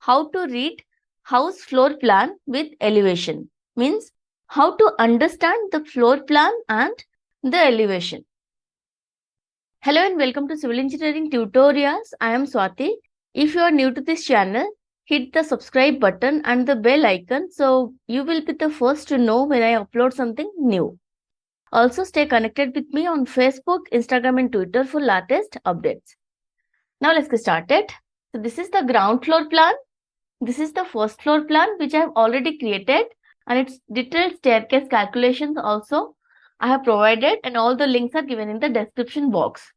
how to read house floor plan with elevation. Means how to understand the floor plan and the elevation. Hello and welcome to Civil Engineering Tutorials. I am Swati. If you are new to this channel, hit the subscribe button and the bell icon so you will be the first to know when I upload something new. Also stay connected with me on Facebook, Instagram and Twitter for latest updates. Now let's get started. So this is the ground floor plan. This is the first floor plan which I have already created, and its detailed staircase calculations also I have provided, and all the links are given in the description box.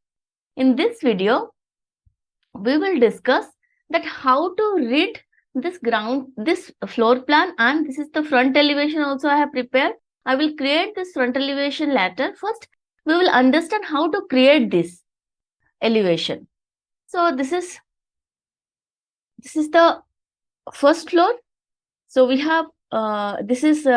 In this video, we will discuss that how to read this floor plan, and this is the front elevation also I have prepared. I will create this front elevation later. First, we will understand how to create this elevation. So this is the first floor. So we have this is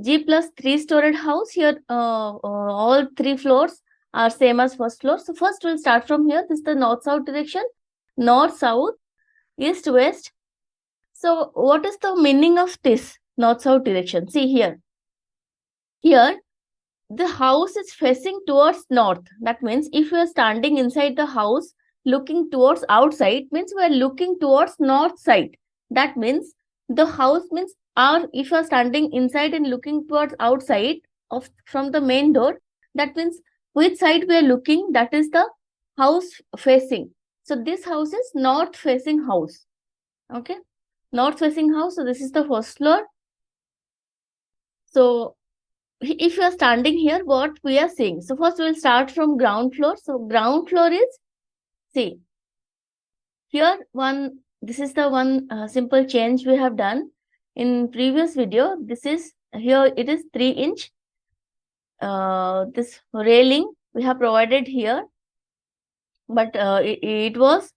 G plus 3 storied house. Here all 3 floors are same as first floor. So first we'll start from here. This is the north-south direction. North, south, east, west. So what is the meaning of this north-south direction? See here. Here the house is facing towards north. That means if we are standing inside the house looking towards outside, means we are looking towards north side. That means the house means if you are standing inside and looking towards outside from the main door, that means which side we are looking, that is the house facing. So this house is north facing house. Okay, north facing house. So this is the first floor. So if you are standing here, what we are seeing? So first we will start from ground floor. So ground floor is, see here this is the one simple change we have done in previous video. This is here, it is 3 inch. This railing we have provided here, but it was,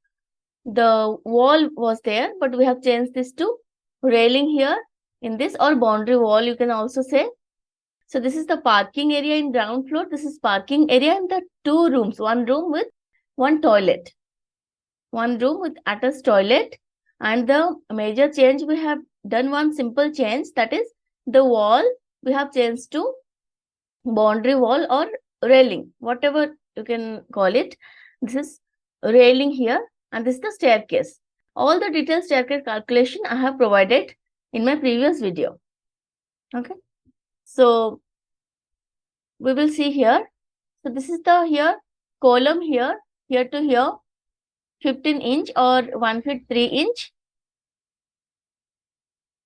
the wall was there, but we have changed this to railing here in this, or boundary wall you can also say. So this is the parking area in ground floor. This is parking area in the 2 rooms, 1 room with 1 toilet. 1 room with attached toilet. And the major change, we have done one simple change, that is the wall we have changed to boundary wall or railing, whatever you can call it. This is railing here, and this is the staircase. All the detailed staircase calculation I have provided in my previous video. Okay. So we will see here. So this is the here column here to here, 15 inch or 1 feet 3 inch,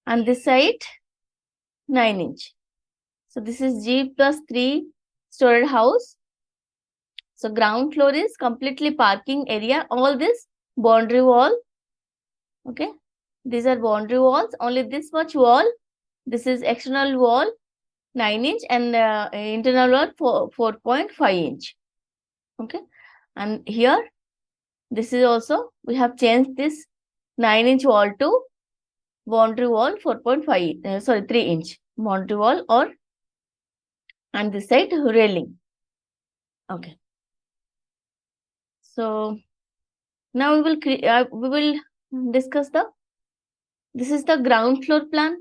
and this side 9 inch. So this is G plus 3 storied house. So ground floor is completely parking area. All this boundary wall. Okay, these are boundary walls. Only this much wall. This is external wall 9 inch and internal wall 4.5 inch. Okay, and here this is also, we have changed this 9 inch wall to boundary wall 3 inch boundary wall, or and this side railing. Okay. So now we will discuss this is the ground floor plan.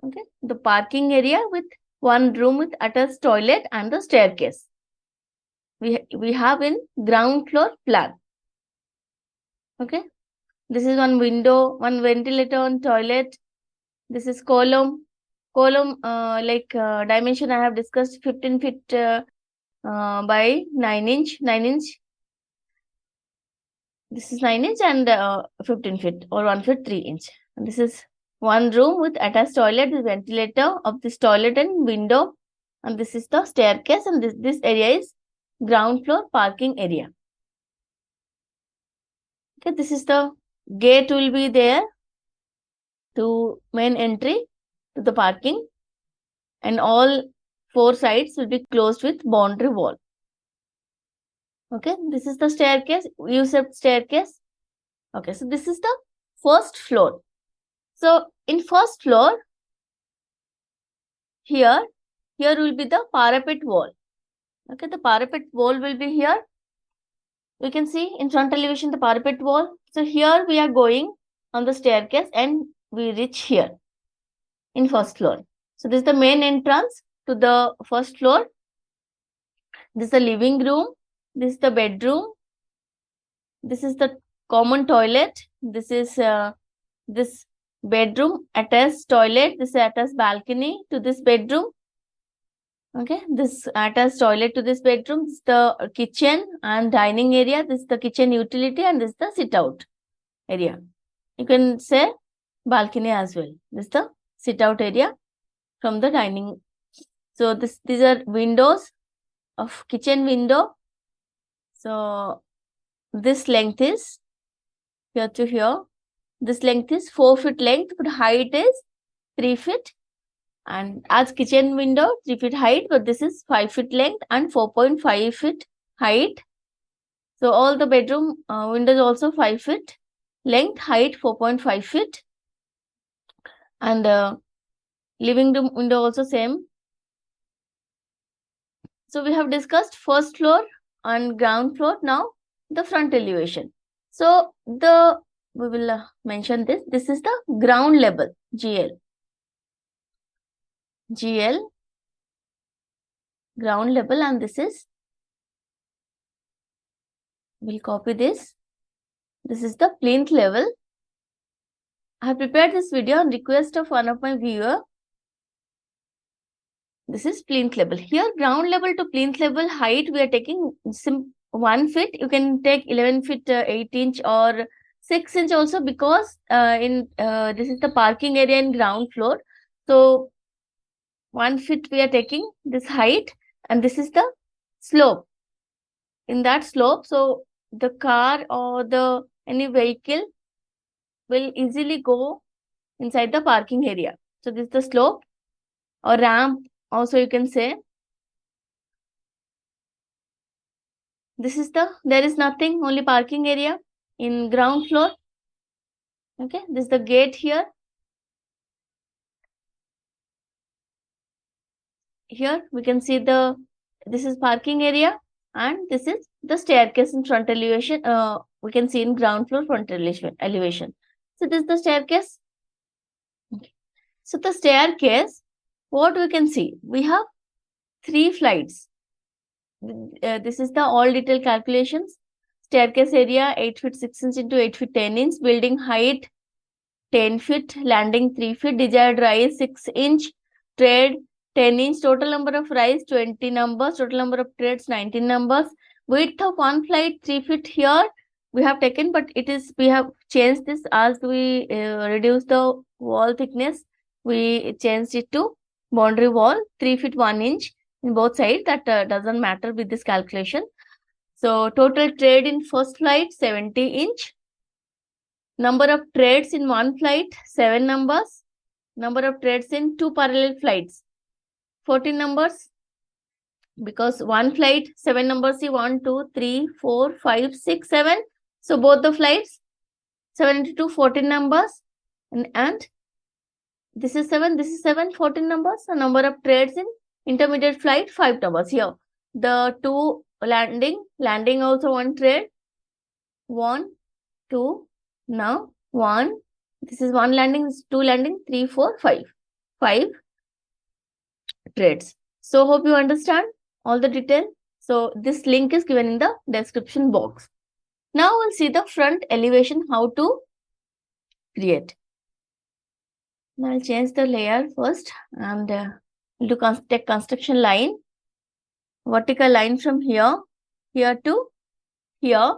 Okay, the parking area with 1 room with attached toilet and the staircase we have in ground floor plan. Okay, this is 1 window, 1 ventilator, 1 toilet. This is column dimension I have discussed, 15 feet by 9 inch. This is 9 inch and 15 feet or 1 feet 3 inch. And this is 1 room with attached toilet, the ventilator of this toilet and window, and this is the staircase, and this area is ground floor parking area. Okay, this is the gate will be there to main entry to the parking, and all 4 sides will be closed with boundary wall. Okay, this is the staircase, U-shaped staircase. Okay, so this is the first floor. So in first floor, here will be the parapet wall. Okay, the parapet wall will be here. We can see in front elevation the parapet wall. So here we are going on the staircase and we reach here in first floor. So this is the main entrance to the first floor. This is the living room. This is the bedroom. This is the common toilet. This is this bedroom attached toilet. This is attached balcony to this bedroom. Okay, this attached toilet to this bedroom. This is the kitchen and dining area. This is the kitchen utility and this is the sit out area. You can say balcony as well. This is the sit out area from the dining. So these are windows of kitchen window. So this length is here to here. This length is 4 feet length, but height is 3 feet. And as kitchen window, 3 feet height, but this is 5 feet length and 4.5 feet height. So all the bedroom windows also 5 feet length, height 4.5 feet. And living room window also same. So we have discussed first floor and ground floor. Now the front elevation. So we will mention this. This is the ground level, GL. GL, ground level, and this is, we'll copy this. This is the plinth level. I have prepared this video on request of one of my viewer. This is plinth level. Here, ground level to plinth level height, we are taking 1 feet. You can take 11 feet, 8 inch or 6 inch also, because this is the parking area in ground floor. So 1 feet we are taking this height, and this is the slope. In that slope, so the car or any vehicle will easily go inside the parking area. So this is the slope or ramp also, you can say. This is there is nothing, only parking area in ground floor. Okay, this is the gate here. Here we can see this is parking area, and this is the staircase in front elevation. We can see in ground floor front elevation. So this is the staircase. Okay. So the staircase, what we can see, we have 3 flights. This is the all detail calculations. Staircase area 8 feet 6 inch into 8 feet 10 inch. Building height 10 feet. Landing 3 feet. Desired rise 6 inch. Trade 10 inch. Total number of rise 20 numbers. Total number of trades 19 numbers. Width of one flight 3 feet here we have taken, but we have changed this as we reduce the wall thickness. We changed it to boundary wall 3 feet 1 inch in both sides. That doesn't matter with this calculation. So total trade in first flight 70 inch. Number of trades in one flight 7 numbers. Number of trades in 2 parallel flights 14 numbers. Because one flight 7 numbers, see 1 2 3 4 5 6 7. So both the flights 7 into 2 14 numbers, and this is 7, this is 7, 14 numbers. The number of trades in intermediate flight 5 numbers. Here the 2 landing also 1 trade, 1 2, now 1, this is 1 landing, this is 2 landing, 3 4 5 trades. So hope you understand all the detail. So this link is given in the description box. Now we'll see the front elevation, how to create. Now I'll change the layer first, and we'll take construction line, vertical line from here to here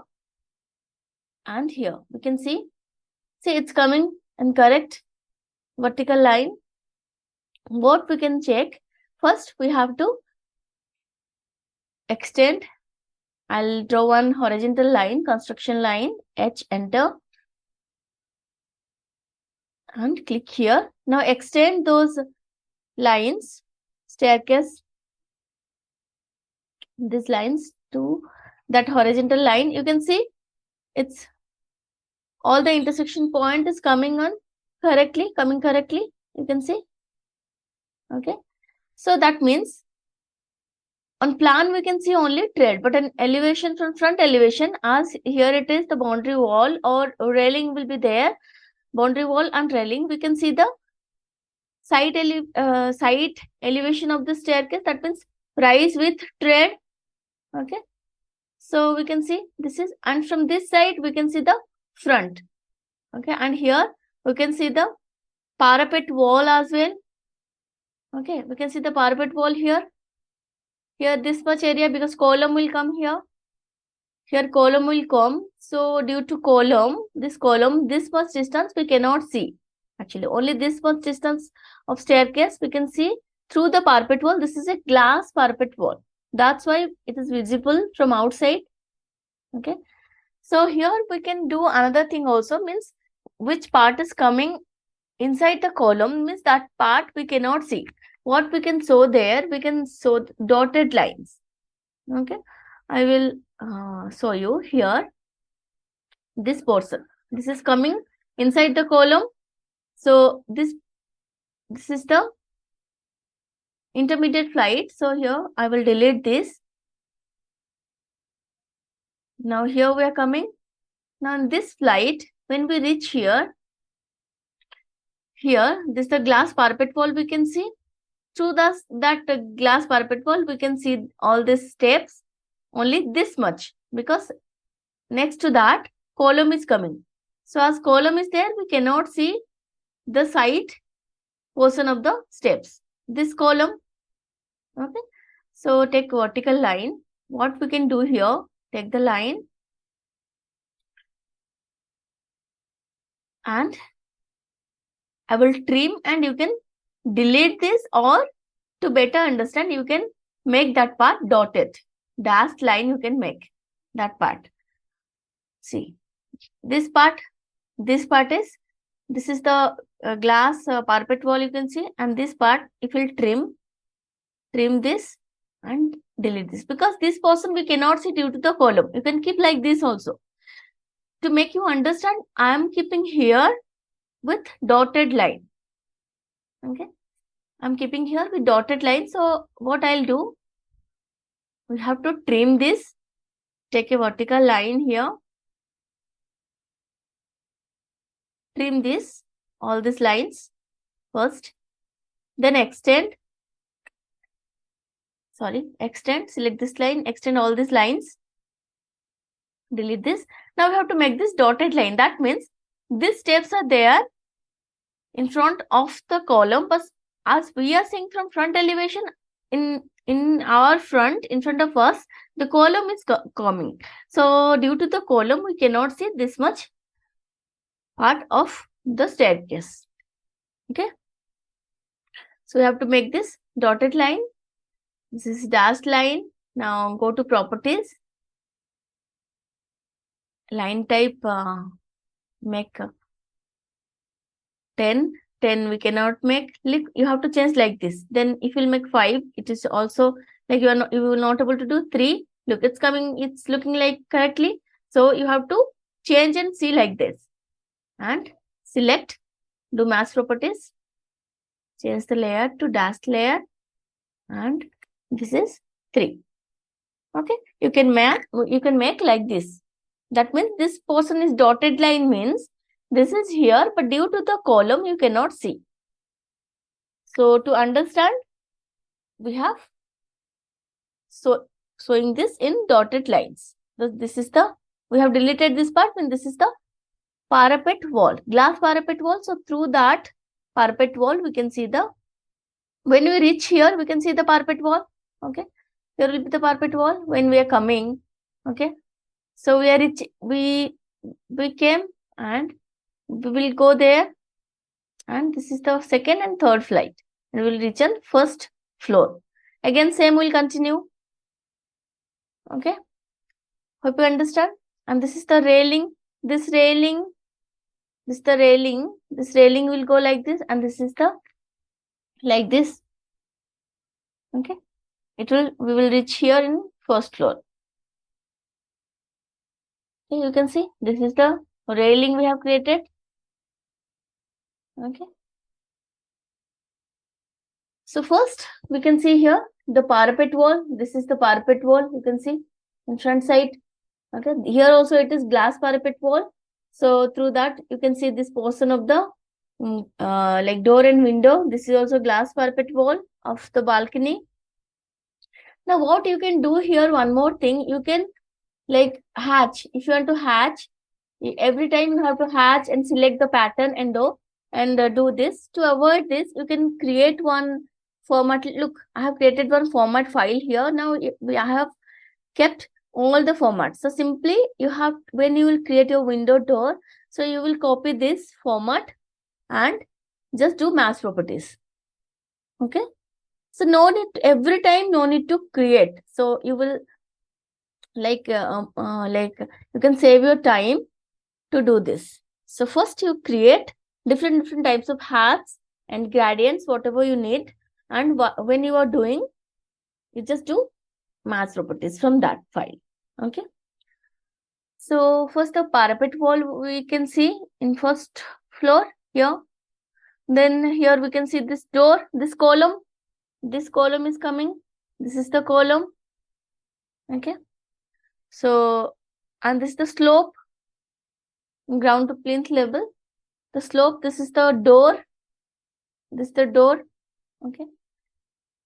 and here. We can see it's coming and correct vertical line. What we can check, first we have to extend. I'll draw one horizontal line, construction line, H, enter, and click here. Now extend those lines, staircase, these lines to that horizontal line. You can see it's all the intersection point is coming correctly. You can see. Okay. So that means on plan we can see only trade, but an elevation from front elevation, as here it is the boundary wall or railing will be there. boundary wall and railing, we can see the side elevation of the staircase. That means rise with tread. Okay. So we can see this is, and from this side we can see the front. Okay. And here we can see the parapet wall as well. Okay. We can see the parapet wall here. Here this much area, because column will come here. Here column will come. So due to column, this much distance we cannot see. Actually, only this much distance of staircase we can see through the parapet wall. This is a glass parapet wall. That's why it is visible from outside. Okay. So here we can do another thing also, means which part is coming inside the column, means that part we cannot see. What we can show there, we can show dotted lines. Okay. I will show you here. This portion, this is coming inside the column. So this is the intermediate flight. So here I will delete this. Now here we are coming. Now in this flight, when we reach here, this is the glass parapet wall we can see. Through that glass parapet wall, we can see all these steps, only this much, because next to that column is coming. So as column is there, we cannot see the side portion of the steps. This column. Okay. So take vertical line. What we can do here, take the line and I will trim, and you can delete this, or to better understand, you can make that part dotted. Dashed line you can make that part. See, this part is, this is the glass parapet wall you can see, and this part if we'll trim this and delete this, because this portion we cannot see due to the column. You can keep like this also. To make you understand, I am keeping here with dotted line. Okay, I'm keeping here with dotted line. So what I'll do, we have to trim this. Take a vertical line here. Trim this, all these lines first. Then extend. Extend. Select this line. Extend all these lines. Delete this. Now we have to make this dotted line. That means these steps are there in front of the column, but as we are seeing from front elevation, in our front, in front of us, the column is coming. So due to the column, we cannot see this much part of the staircase. Okay. So we have to make this dotted line. This is dashed line. Now go to properties. Line type, make 10 we cannot make. Look, you have to change like this. Then if you'll make 5, it is also like you will not able to do 3. Look, it's coming, it's looking like correctly. So you have to change and see like this. And select, do mask properties, change the layer to dashed layer, and this is 3. Okay, you can make like this. That means this portion is dotted line, means this is here, but due to the column you cannot see. So to understand, we have showing this in dotted lines. So this is the, we have deleted this part, and this is the parapet wall, glass parapet wall. So through that parapet wall, we can see the, when we reach here, we can see the parapet wall. Okay, there will be the parapet wall when we are coming. Okay, so we are we came and we will go there, and this is the second and third flight, and we will reach on first floor. Again, same will continue. Okay, hope you understand. And this is the railing. This railing will go like this, and this is the like this. Okay, we will reach here in first floor. Okay, you can see this is the railing we have created. Okay, so first we can see here the parapet wall. This is the parapet wall, you can see in front side. Okay, here also it is glass parapet wall. So through that, you can see this portion of the like door and window. This is also glass parapet wall of the balcony. Now what you can do here, one more thing, you can like hatch. If you want to hatch, every time you have to hatch and select the pattern and do this. To avoid this, you can create one format. Look, I have created one format file here. Now I have kept all the formats. So simply you have, when you will create your window door, so you will copy this format and just do match properties. Okay. So no need, every time no need to create. So you will like you can save your time to do this. So first you create different types of hats and gradients, whatever you need. And when you are doing, you just do match properties from that file. Okay. So first the parapet wall we can see in first floor here. Then here we can see this door, this column. This column is coming. This is the column. Okay. So, and this is the slope, ground to plinth level. The slope, this is the door. This is the door. Okay.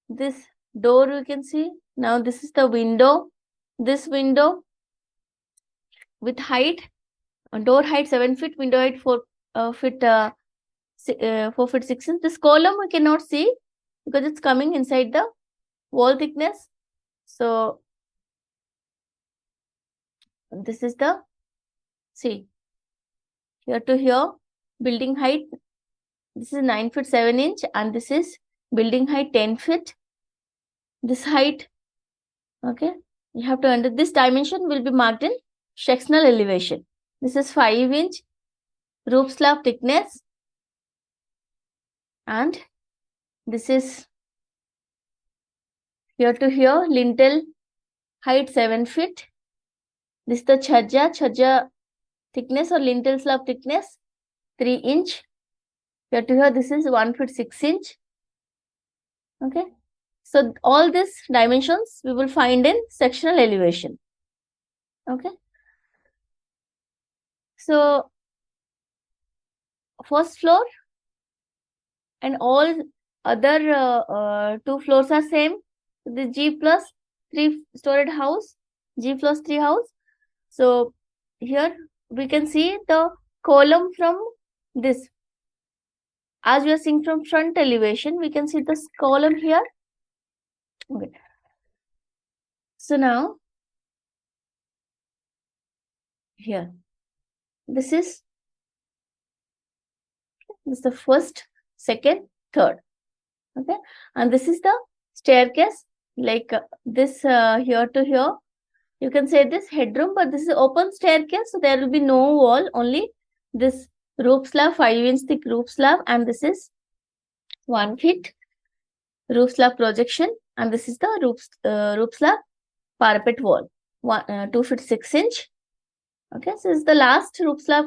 This door you can see. Now this is the window. This window with height, door height 7 feet, window height 4 feet 4 feet 6 inches. This column we cannot see because it's coming inside the wall thickness. So this is the, see, here to here, building height, this is 9 feet 7 inch, and this is building height 10 feet. This height, okay, you have to under this dimension will be marked in sectional elevation. This is 5 inch roof slab thickness, and this is here to here, lintel height 7 feet. This is the chhaja thickness or lintel slab thickness 3 inch. Here to here, this is 1 feet 6 inch. Okay. So all these dimensions we will find in sectional elevation. Okay. So first floor and all other 2 floors are same. The G plus 3 storied house, G plus 3 house. So here we can see the column from this. As we are seeing from front elevation, we can see this column here. Okay. So now here, this is the first, second, third. Okay, and this is the staircase, like this here to here. You can say this headroom, but this is open staircase, so there will be no wall, only this roof slab, 5 inch thick roof slab, and this is 1 feet roof slab projection, and this is the roof slab parapet wall, 2 feet 6 inch. Okay, so this is the last roof slab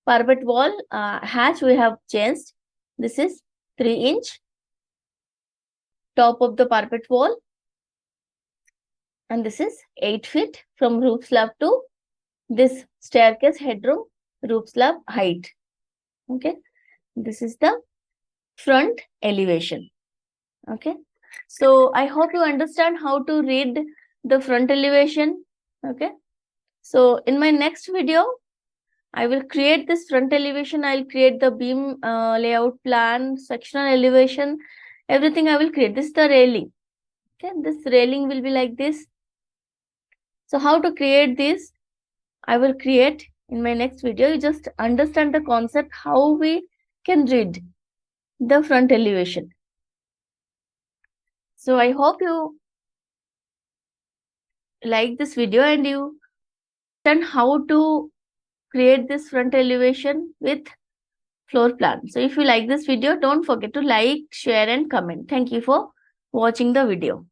parapet wall hatch we have changed. This is 3 inch top of the parapet wall, and this is 8 feet from roof slab to this staircase headroom roof slab height. Okay, this is the front elevation. Okay, so I hope you understand how to read the front elevation. Okay, so in my next video I will create this front elevation. I'll create the beam layout plan, sectional elevation, everything I will create. This is the railing. Okay, this railing will be like this. So how to create this, I will create in my next video. You just understand the concept, how we can read the front elevation. So I hope you like this video and you understand how to create this front elevation with floor plan. So if you like this video, don't forget to like, share and comment. Thank you for watching the video.